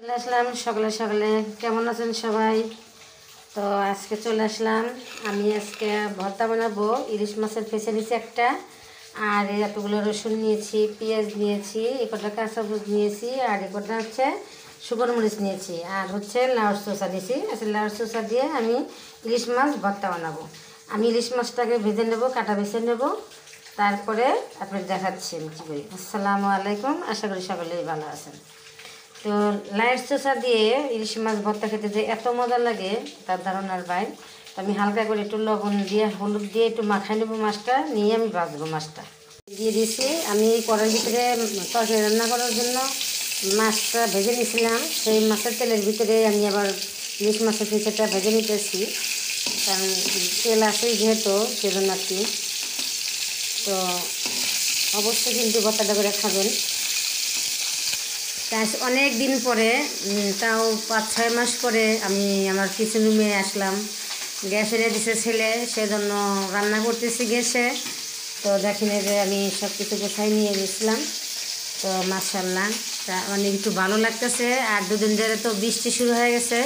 চলে আসলাম সকালে সকালে। কেমন আছেন সবাই? তো আজকে চলে আসলাম, আমি আজকে ভর্তা বানাবো। ইলিশ মাছের ফেসে নিয়েছি একটা, আর এতগুলো রসুন নিয়েছি, পেঁয়াজ নিয়েছি, একটা কাঁচামরিচ নিয়েছি, আর একটা হচ্ছে শুকনো মরিচ নিয়েছি, আর হচ্ছে লাউর চোষা নিয়েছি। আচ্ছা, লাউর চোষা দিয়ে আমি ইলিশ মাছ ভর্তা বানাবো। আমি ইলিশ মাছটাকে ভেজে নেব, কাটা বেছে নেব, তারপরে আপনাকে দেখাচ্ছি আমি কী করি। আসসালামু আলাইকুম, আশা করি সকলেই ভালো আছেন। তো লাইট চোষা দিয়ে ইলিশ মাছ ভর্তা খেতে যে এত মজা লাগে তার ধারণার বাইরে। তো আমি হালকা করে একটু লবণ দিয়ে, হলুদ দিয়ে একটু মাখাই নেবো, মাছটা নিয়ে আমি ভাজবো। মাছটা দিয়ে দিয়েছি আমি কড়াইয়ের ভিতরে। তরকারি রান্না করার জন্য মাছটা ভেজে নিয়েছিলাম, সেই মাছের তেলের ভিতরে আমি আবার ইলিশ মাছের পিছাটা ভেজে নিতেছি, কারণ তেল আসেই যেহেতু, সেজন্য আর কি। তো অবশ্যই কিন্তু ভর্তাটা করে খাবেন। আজ অনেক দিন পরে, তাও 5-6 মাস পরে আমি আমার কিচেন রুমে আসলাম। গ্যাস এনে দিছে ছেলে, সেজন্য রান্না করতেছি গ্যাসে। তো দেখেন যে আমি সব কিছু গোছাই নিয়ে গেছিলাম। তো মাশাআল্লাহ, তা অনেক একটু ভালো লাগতেছে। আর 2 দিন ধরে তো বৃষ্টি শুরু হয়ে গেছে,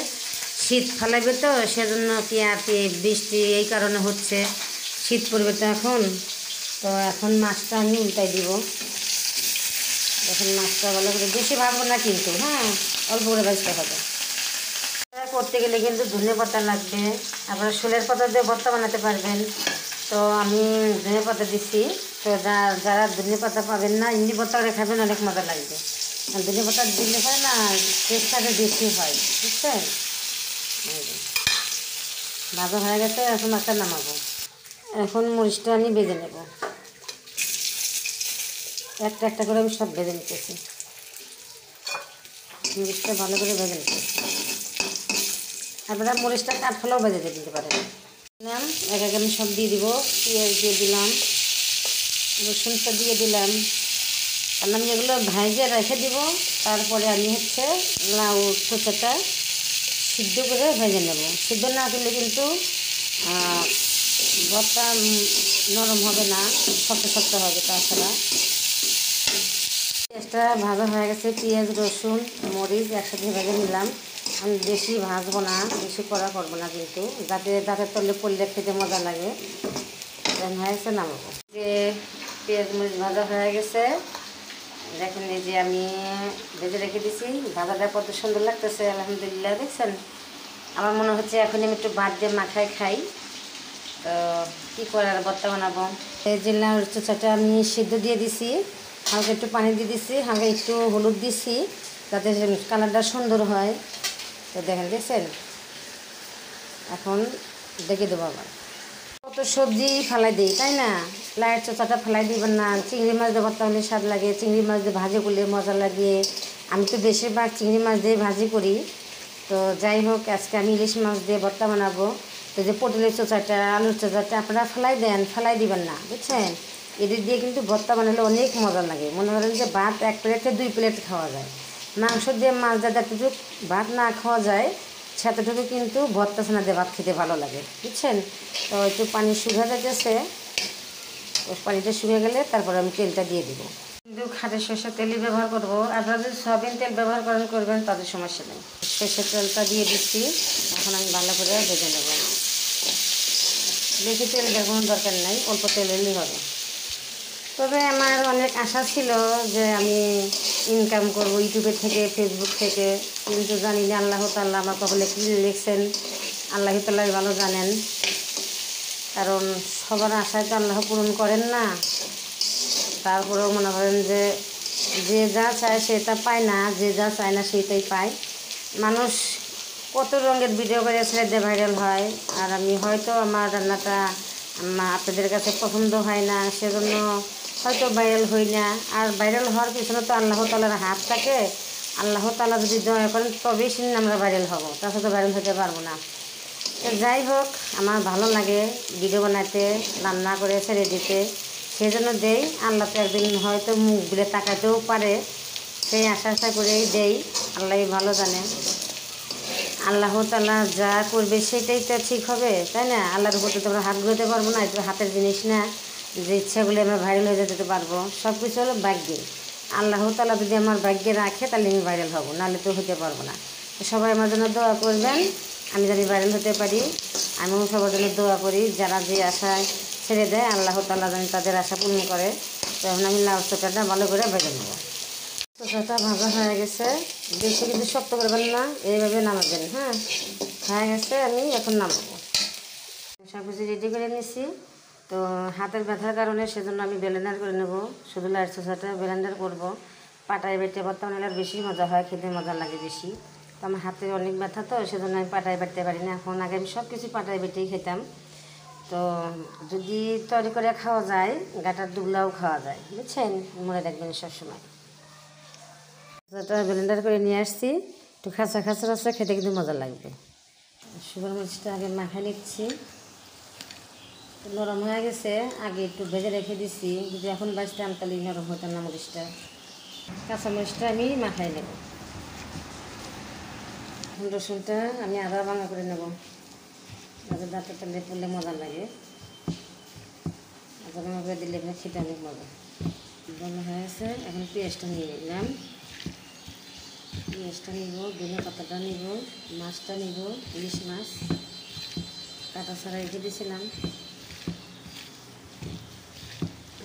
শীত ফেলাবে, তো সেজন্য কি আর কি বৃষ্টি এই কারণে হচ্ছে, শীত পড়বে তো এখন। তো এখন মাছটা আমি উল্টাই দিব। এখন মাছটা ভালো করে বেশি ভাববো না কিন্তু, হ্যাঁ, অল্প করে ভাজতে হবে। করতে গেলে কিন্তু ধনে পাতা লাগবে, আবার শোলের পাতা দিয়ে ভর্তা বানাতে পারবেন। তো আমি ধনে পাতা দিচ্ছি। তো যারা ধনে পাতা পাবেন না, এমনি ভর্তা করে খাবেন, অনেক মজা লাগবে। আর ধনে পাতা দিলে হয় না, টেস্টটা বেশি হয়, বুঝছেন? ভাজা হয়ে গেছে, এখন একটা নামাবো। এখন মরিচটা আমি বেজে নেব, একটা একটা করে আমি সব ভেজে নিতেছি। মরিচটা ভালো করে ভেজে নিতেছি। আপনারা মরিচটা কাঠফালাও ভেজে দিতে পারেন। দিলাম এক এক, আমি সব দিয়ে দিব। পেঁয়াজ দিয়ে দিলাম, রসুনটা দিয়ে দিলাম, কারণ আমি এগুলো ভাইজে রেখে দিব। তারপরে আমি হচ্ছে লাউ চোষাটা সিদ্ধ করে ভেজে নেব। সিদ্ধ না করলে কিন্তু ভর্তা নরম হবে না, শক্ত শক্ত হবে। তাছাড়া পেঁয়াজটা ভাজা হয়ে গেছে, পেঁয়াজ রসুন মরিচ একসাথে ভেজে নিলাম। আমি বেশি ভাজবো না, বেশি কড়া করবো না, কিন্তু যাতে দাঁতের তলে পড়লে খেতে মজা লাগে। হয়ে গেছে, নামাবো। যে পেঁয়াজ মরিচ ভাজা হয়ে গেছে, দেখেন এই যে আমি ভেজে রেখে দিছি। ভাজাটা কত সুন্দর লাগতেছে, আলহামদুলিল্লাহ। দেখছেন, আমার মনে হচ্ছে এখন আমি একটু ভাত দিয়ে মাখাই খাই। তো কী করে আর ভর্তা বানাবো। এই যে লাউর চোষাটা আমি সিদ্ধ দিয়ে দিছি, হালকা একটু পানি দিয়ে দিছি, হালকা একটু হলুদ দিছি, যাতে কালারটা সুন্দর হয়। তো দেখছেন, এখন দেখে দেবো। আবার কত সবজি ফালাই দিই, তাই না? লাইট চোষাটা ফালাই দিবেন না। চিংড়ি মাছ দিয়ে ভর্তা হলে স্বাদ লাগে, চিংড়ি মাছ দিয়ে ভাজি করলে মজা লাগে। আমি তো বেশিরভাগ চিংড়ি মাছ দিয়ে ভাজি করি। তো যাই হোক, আজকে আমি ইলিশ মাছ দিয়ে ভর্তা বানাবো। তো যে পটলের চোষাটা, আলুর চোষাটা আপনারা ফেলাই দেন, ফেলাই দিবেন না, বুঝছেন? এদের দিয়ে কিন্তু ভর্তা বানালে অনেক মজা লাগে। মনে করেন যে ভাত 1 প্লেটে 2 প্লেট খাওয়া যায়। মাংস দিয়ে মাছ দিয়ে যতটুকু ভাত না খাওয়া যায়, সেতটুকু কিন্তু ভর্তা ছানা দিয়ে ভাত খেতে ভালো লাগে, বুঝছেন? তো একটু পানি শুকিয়ে যাচ্ছে, পানিটা শুকিয়ে গেলে তারপরে আমি তেলটা দিয়ে দিব। কিন্তু খাঁটি সরষের তেলই ব্যবহার করবো। আপনারা যদি সয়াবিন তেল ব্যবহার করবেন, তাদের সমস্যা নেই। সরষের তেলটা দিয়ে দিচ্ছি। এখন আমি ভালো করে ভেজে নেব। বেশি তেল দেওয়ার কোনো দরকার নেই, অল্প তেল হলেই হবে। তবে আমার অনেক আশা ছিল যে আমি ইনকাম করব ইউটিউবের থেকে, ফেসবুক থেকে, কিন্তু জানি না আল্লাহ তাআলা আমার কপালে কী লিখছেন, আল্লাহ তাআলাই ভালো জানেন। কারণ সবার আশায় তো আল্লাহ পূরণ করেন না। তারপরেও মনে করেন যে যে যা চায় সে তা পায় না, যে যা চায় না সেইটাই পায়। মানুষ কত রঙের ভিডিও করে ছেড়ে দিয়ে ভাইরাল হয়, আর আমি হয়তো আমার রান্নাটা আপনাদের কাছে পছন্দ হয় না, সেজন্য হয়তো ভাইরাল হই না। আর ভাইরাল হওয়ার পিছনে তো আল্লাহ তাআলার হাত থাকে। আল্লাহ তাআলা যদি দয়া করেন তবেই সেদিন আমরা ভাইরাল হব, তাছাড়া তো ভাইরাল হতে পারবো না। তো যাই হোক, আমার ভালো লাগে ভিডিও বানাতে, রান্না করে ছেড়ে দিতে, সেই জন্য দেই। আল্লাহ তো একদিন হয়তো মুখ দিলে তাকাতেও পারে, সেই আশা করেই দেই। আল্লাহই ভালো জানে। আল্লাহ তাআলা যা করবে সেটাই তো ঠিক হবে, তাই না? আল্লাহর উপর তো আমরা হাত ঘুরতে পারবো না, এটা হাতের জিনিস না যে ইচ্ছাগুলি আমরা ভাইরাল হয়ে যেতে পারবো। সব কিছু হলো ভাগ্যে। আল্লাহ তাআলা যদি আমার ভাগ্যে রাখে তাহলে আমি ভাইরাল হব, নাহলে তো হতে পারবো না। তো সবাই আমার জন্য দোয়া করবেন, আমি যদি ভাইরাল হতে পারি। আমিও সবার জন্য দোয়া করি, যারা যে আশায় ছেড়ে দেয় আল্লাহ তাআলা যেন তাদের আশা পূর্ণ করে। তখন আমি লাউ চোখাটা ভালো করে ভেজে নেব। চোখাটা ভাজা হয়ে গেছে, বেশি কিন্তু শক্ত করবেন না, এইভাবে নামাবেন। হ্যাঁ, হয়ে গেছে, আমি এখন নামাবো। সব কিছু রেডি করে নিছি। তো হাতের ব্যথার কারণে সেজন্য আমি ব্লেন্ডার করে নেব। শুধু লাইট চোখাটা ব্লেন্ডার করব, পাটায় বেটে করতে নিলে আর বেশি মজা হয়, খেতে মজা লাগে বেশি। তো আমার হাতে অনেক ব্যথা, তো সেজন্য আমি পাটায় বাটতে পারি না। এখন আগে আমি সব কিছু পাটায় বেটেই খেতাম। তো যদি তৈরি করে খাওয়া যায়, গাটার দুবলাও খাওয়া যায়, বুঝছেন? মনে রাখবেন সবসময়। যেটা ব্লেন্ডার করে নিয়ে আসছি, একটু খাঁচা খাঁচা আছে, খেতে কিন্তু মজা লাগবে। শুকনো মরিচটা আগে মাখায় নিচ্ছি। নরম হয়ে গেছে, আগে একটু ভেজে রেখে দিছি, যদি এখন বাজতাম তাহলে নরম হতাম না মরিচটা। কাঁচা মরিচটা আমি মাখাই নেব। রসুনটা আমি আদা ভাঙা করে নেব, যাতে দাঁতে তেলে পড়লে মজা লাগে। আদা ভাঙা করে দিলে এখানে খেতে অনেক মজা। ভালো হয়ে গেছে, এখন পেঁয়াজটা নিয়ে নিলাম। পেঁয়াজটা নিব, ধনে পাতাটা নিব, মাছটা নিব, ইলিশ মাছ কাটা ছাড়া রেখে দিয়েছিলাম।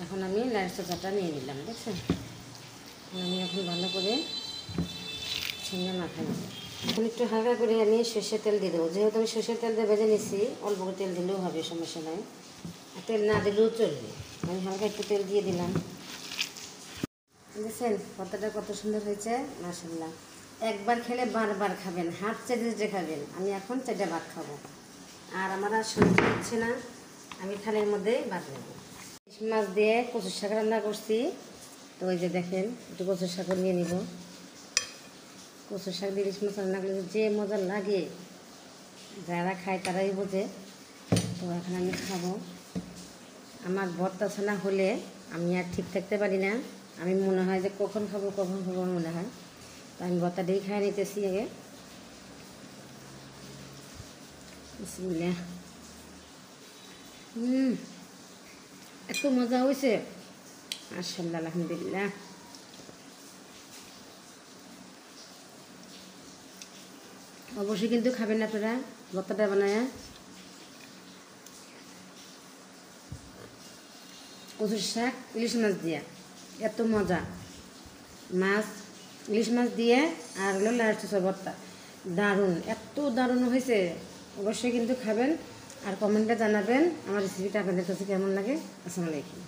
এখন আমি লাইট চোখাটা নিয়ে নিলাম, দেখছেন? আমি এখন ভালো করে ঝিঙে মাখাই নেব। এখন একটু হালকা করে আমি সর্ষের তেল দিয়ে দেবো। যেহেতু আমি সর্ষের তেল দিয়ে ভেজে নিচ্ছি, অল্প করে তেল দিলেও হবে, সমস্যা নাই। আর তেল না দিলেও চলবে, আমি হালকা একটু তেল দিয়ে দিলাম। দেখছেন ভর্তাটা কত সুন্দর হয়েছে, মাশাআল্লাহ। একবার খেলে বারবার খাবেন, হাত চেটে খাবেন। আমি এখন চেটে ভাত খাবো, আর আমার আর সহ্য হচ্ছে না, আমি থালের মধ্যে ভাত নেব। ইলিশ মাছ দিয়ে কচুর শাক রান্না করছি। তো ওই যে দেখেন, একটু কচুর শাক নিয়ে নিব। কচুর শাক দিয়ে ইলিশ মাছ রান্না করলে যে মজা লাগে, যারা খায় তারাই বোঝে। তো এখন আমি খাবো। আমার ভর্তা ছানা হলে আমি আর ঠিক থাকতে পারি না, আমি মনে হয় যে কখন খাবো মনে হয়। তো আমি ভর্তাটাই খাই নিতেছি আগে। বিসমিল্লাহ। এত মজা হয়েছে, মাশাআল্লাহ, আলহামদুলিল্লাহ। অবশ্যই কিন্তু খাবেন আপনারা ভর্তাটা বানায়। কচুর শাক ইলিশ মাছ দিয়ে এত মজা, মাছ ইলিশ মাছ দিয়ে আর হলো লাইট চোখা ভর্তা, দারুণ, এত দারুণ হয়েছে। অবশ্যই কিন্তু খাবেন, আর কমেন্টে জানাবেন আমার রেসিপিটা আপনাদের কাছে কেমন লাগে। আসসালামু আলাইকুম।